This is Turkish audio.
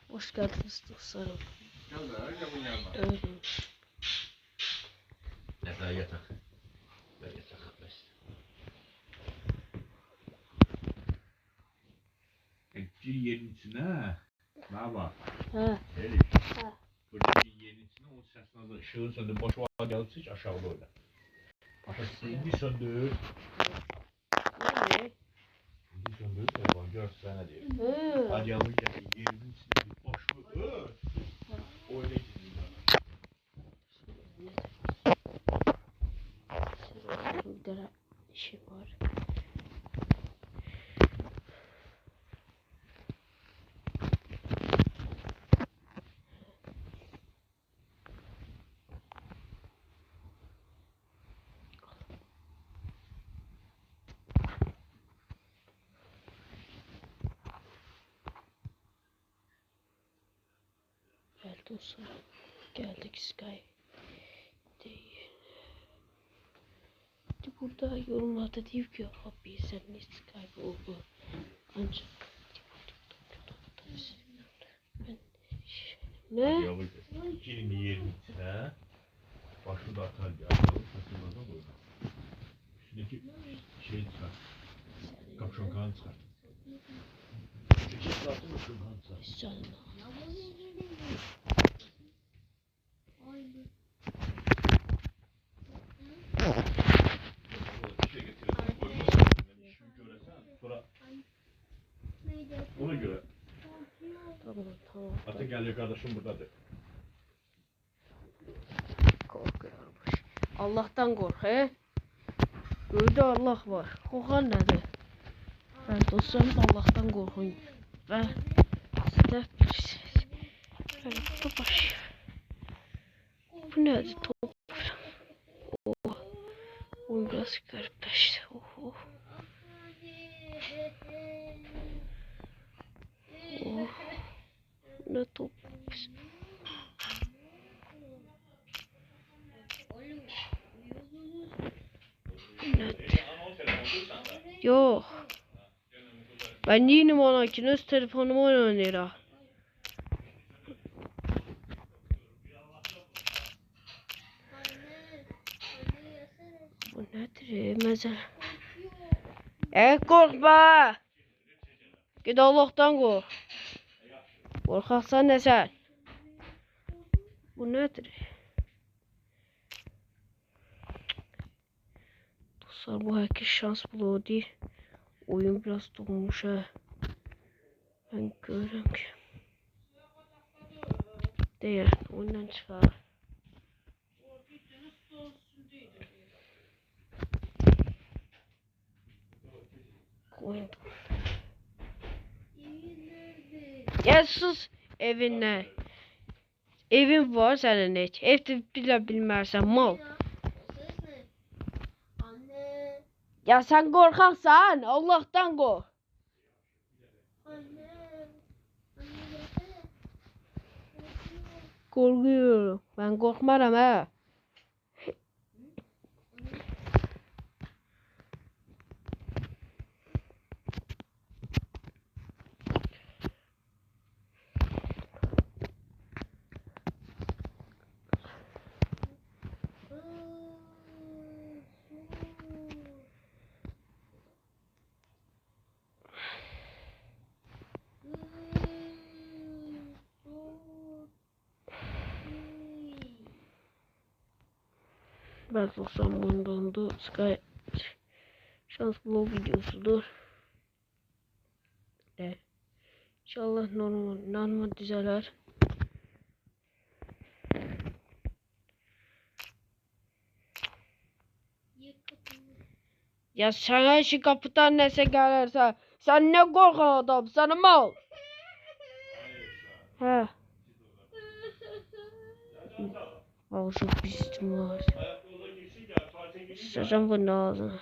Hoş geldiniz dostlarım. Gel be, gel bunun yanına. Evet. Yatağa yatak. Ver yatak atmayız. Gir yerin içine. Ne var? Ha. Elif. Ha. Böyle gir yerin içine, o sesini alır. Işığın söndür, boş var gelirse hiç aşağıda oyna. Aşağısı indi söndür. Ne? İndi söndür, telefon görsene diyor. Hadi yavrum gel, yerin içine bir boş ver. Oyna gidin. Bir tane şey var. Evet dostlar. Geldik Sky değil. Burada yorumlarda diyor ki abi sen ne Sky oldu. Ancak ben ne? Yavrum girin yerin içine. Başını da atar bir atalım. Kasımlarda koyun. Üstündeki şeyi çıkar. Kapşon kanı çıkar. Çekil atın kapşon kanı çıkar. Canım. Şey getirelim, koymazsan ben işimi göresen sonra ona göre. Tamam. Hatta geliyor kardeşim buradadır. Korkuyorum. Allah'tan kork he. Göğde Allah var. Korkan nedir? Ben dostlarım Allah'tan korkun. Ve sizler bilirsiniz. Böyle bu baş. Bu nedir? Top. Oh. O biraz garipleşti. Oh. Oh. Ne top. Yok. Ben değilim ona ki nasıl telefonumu oynayır. Bu nedir mesela? Korkma. Git Allah'tan kork. Korkaksan ne sen? Bu nedir? Dostlar bu herkes şans buluyor değil. Oyun biraz donmuş ha. Ben görüyorum ki. Değil. Oyundan çıkar. Oyun. Ya sus evinle. Evin var senin hiç. Evde bile bilmezsen mal. Ya sen korkaksan Allah'tan kork. Korkuyorum. Ben korkmaram ha. Ben sorsam bundan da Sky şans blog videosudur. İnşallah normal düzeler. Ya sana şu kapıdan nese gelirse sen ne korkan adamsın mal. He. Vallahi çok pistim var. Sıçacağım bunun ağzına.